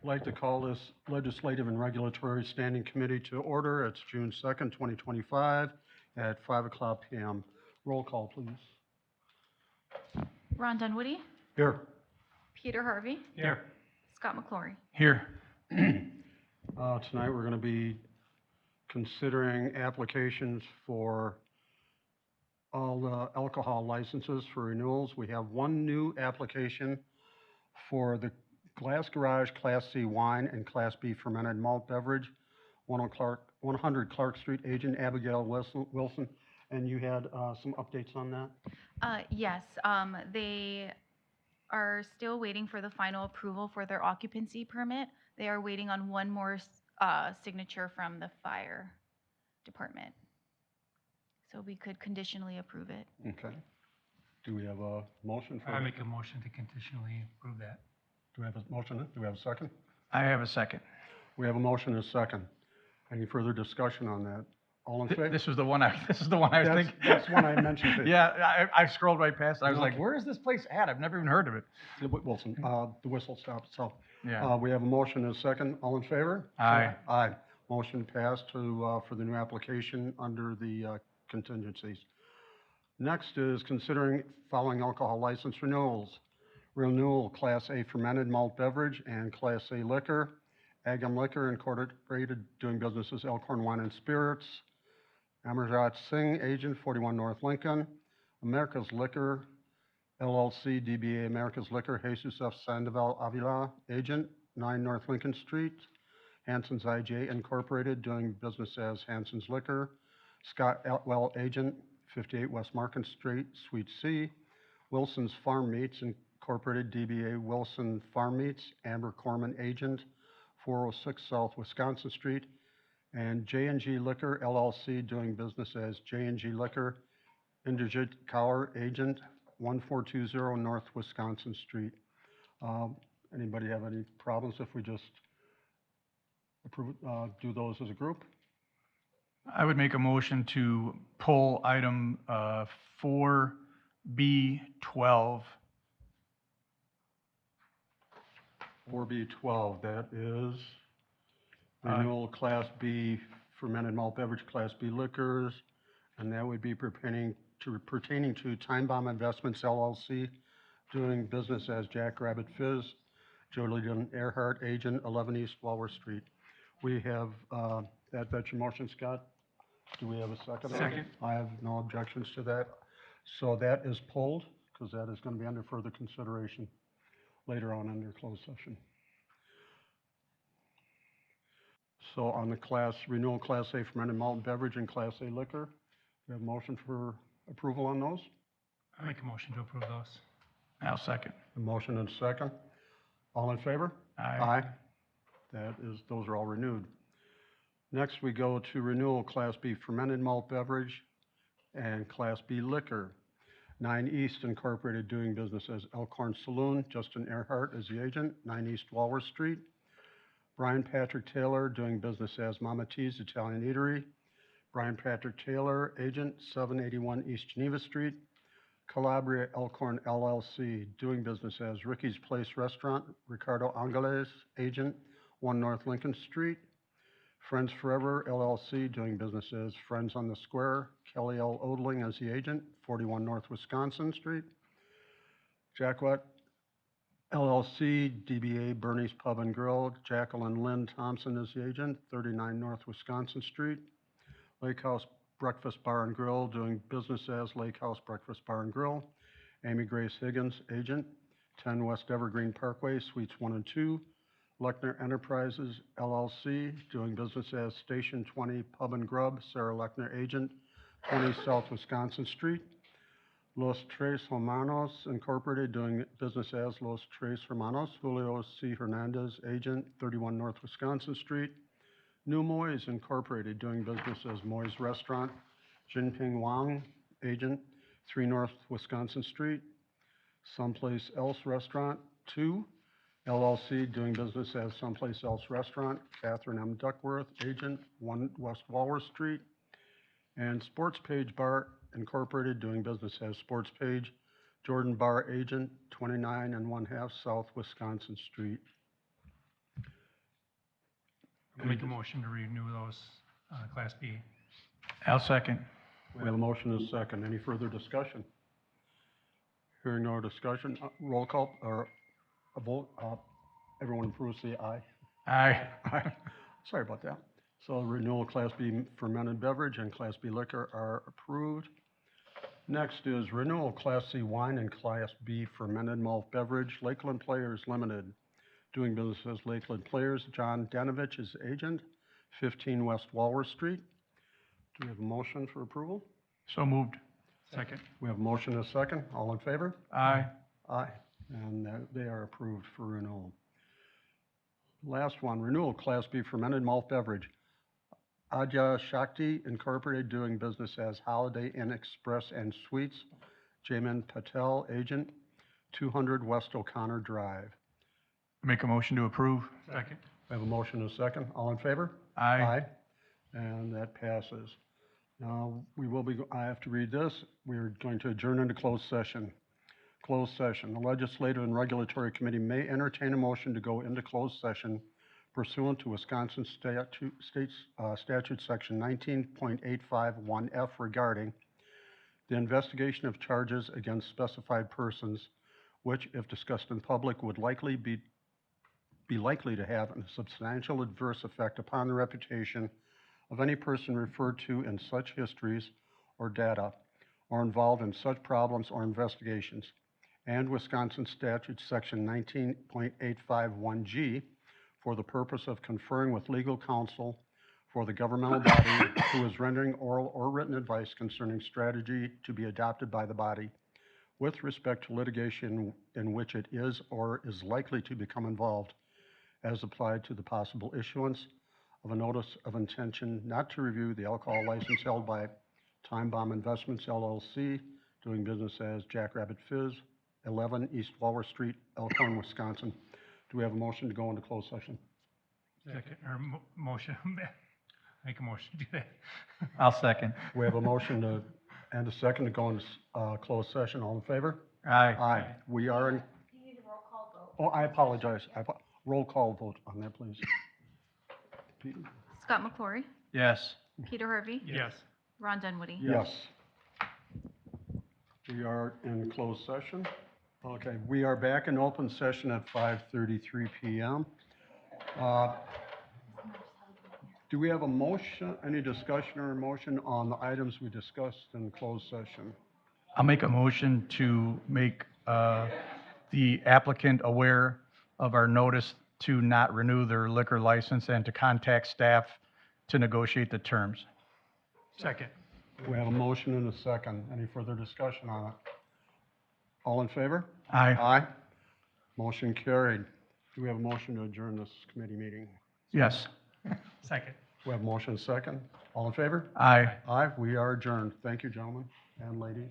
I'd like to call this Legislative and Regulatory Standing Committee to order. It's June 2nd, 2025 at 5 o'clock p.m. Roll call, please. Ron Dunwoody, Here. Peter Harvey, Here. Scott McClory. Here. Tonight we're going to be considering applications for all the alcohol licenses for renewals. We have one new application for the Glass Garage Class C wine and Class B fermented malt beverage, 100 Clark Street, agent Abigail Wilson. And you had some updates on that? Yes, they are still waiting for the final approval for their occupancy permit. They are waiting on one more signature from the fire department. So we could conditionally approve it. Okay. Do we have a motion for I it? make a motion to conditionally approve that. Do we have a motion? Do we have a second? I have a second. We have a motion and a second. Any further discussion on that? All in favor? This is the one I was thinking. That's one I mentioned to you. Yeah, I scrolled right past it. I was like, Okay. where is this place at? I've never even heard of it. Wilson, the whistle stopped, so. Yeah. We have a motion and a second. All in favor? Aye. Aye. Motion passed to, for the new application under the contingencies. Next is considering following alcohol license renewals. Renewal Class A fermented malt beverage and Class A liquor. Agam Liquor Incorporated, doing business as Elkhorn Wine and Spirits. Amarjot Singh, agent, 41 North Lincoln. America's Liquor, LLC, DBA America's Liquor, Jesus F. Sandoval Avila, agent, 9 North Lincoln Street. Hanson's IJ Incorporated, doing business as Hanson's Liquor. Scott Atwell, agent, 58 West Market Street, Suite C. Wilson's Farm Meats Incorporated, DBA Wilson Farm Meats. Amber Corman, agent, 406 South Wisconsin Street. And J&G Liquor, LLC, doing business as J&G Liquor. Indigit Cower, agent, 1420 North Wisconsin Street. Anybody have any problems if we just approve, do those as a group? I would make a motion to pull item 4B12. 4B12, that is renewal Class B fermented malt beverage, Class B liquors, and that would be pertaining to Time Bomb Investments LLC, doing business as Jack Rabbit Fizz, Jolene Earhart, agent, 11 East Walworth Street. We have, that's your motion, Scott? Do we have a second? Second. I have no objections to that. So that is pulled, because that is going to be under further consideration later on under closed session. So on the renewal Class A fermented malt and beverage and Class A liquor, we have a motion for approval on those? I make a motion to approve those. I'll second. A motion and a second. All in favor? Aye. Those are all renewed. Next, we go to renewal Class B fermented malt beverage and Class B liquor. 9 East Incorporated, doing business as Elkhorn Saloon, Justin Earhart is the agent, 9 East Walworth Street. Brian Patrick Taylor, doing business as Mama T's Italian Eatery. Brian Patrick Taylor, agent, 781 East Geneva Street. Calabria Elkhorn LLC, doing business as Ricky's Place Restaurant. Ricardo Angeles, agent, 1 North Lincoln Street. Friends Forever LLC, doing business as Friends on the Square. Kelly L. Odling as the agent, 41 North Wisconsin Street. Jacquet LLC, DBA Bernie's Pub and Grill. Jacqueline Lynn Thompson is the agent, 39 North Wisconsin Street. Lake House Breakfast Bar and Grill, doing business as Lake House Breakfast Bar and Grill. Amy Grace Higgins, agent, 10 West Evergreen Parkway, Suites 1 and 2. Lechner Enterprises LLC, doing business as Station 20 Pub and Grub. Sarah Lechner, agent, 20 South Wisconsin Street. Los Tres Hermanos Incorporated, doing business as Los Tres Hermanos. Julio C. Hernandez, agent, 31 North Wisconsin Street. New Moy's Incorporated, doing business as Moy's Restaurant. Jinping Wang, agent, 3 North Wisconsin Street. Someplace Else Restaurant, 2. LLC, doing business as Someplace Else Restaurant. Catherine M. Duckworth, agent, 1 West Walworth Street. And Sports Page Bar Incorporated, doing business as Sports Page. Jordan Bar, agent, 29 1/2 South Wisconsin Street. Make a motion to renew those, Class B. I'll second. We have a motion and a second. Any further discussion? Hearing no discussion, roll call, or a vote, everyone approves, say aye. Aye. Aye. Sorry about that. So renewal Class B fermented beverage and Class B liquor are approved. Next is renewal Class C wine and Class B fermented malt beverage, Lakeland Players Limited, doing business as Lakeland Players. John Danovich is agent, 15 West Walworth Street. Do we have a motion for approval? So moved. Second. We have a motion and a second. All in favor? Aye. Aye. And they are approved for renewal. Last one, renewal Class B fermented malt beverage. Adya Shakti Incorporated, doing business as Holiday Inn Express and Suites. Jamin Patel, agent, 200 West O'Connor Drive. Make a motion to approve. Second. We have a motion and a second. All in favor? Aye. And that passes. Now, I have to read this. We're going to adjourn into closed session. Closed session. The Legislative and Regulatory Committee may entertain a motion to go into closed session pursuant to Wisconsin statute section 19.851F regarding the investigation of charges against specified persons, which, if discussed in public, would likely be likely to have a substantial adverse effect upon the reputation of any person referred to in such histories or data, or involved in such problems or investigations, and Wisconsin statute section 19.851G, for the purpose of conferring with legal counsel for the governmental body who is rendering oral or written advice concerning strategy to be adopted by the body with respect to litigation in which it is or is likely to become involved, as applied to the possible issuance of a notice of intention not to review the alcohol license held by Time Bomb Investments LLC, doing business as Jackrabbit Fizz, 11 East Walworth Street, Elkhorn, Wisconsin. Do we have a motion to go into closed session? Second, or motion, make a motion to do that. I'll second. We have a motion and a second to go into closed session. All in favor? Aye. Aye. We are in. You need a roll call vote. Oh, I apologize. Roll call vote on that, please. Peter? Scott McClory, Yes. Peter Harvey, Yes. Ron Dunwoody. Yes. We are in closed session. Okay, we are back in open session at 5:33 PM. Do we have a motion, any discussion or motion on the items we discussed in closed session? I'll make a motion to make the applicant aware of our notice to not renew their liquor license and to contact staff to negotiate the terms. Second. We have a motion and a second. Any further discussion on it? All in favor? Aye. Aye. Motion carried. Do we have a motion to adjourn this committee meeting? Yes. Second. We have a motion and a second. All in favor? Aye. Aye. We are adjourned. Thank you, gentlemen and ladies.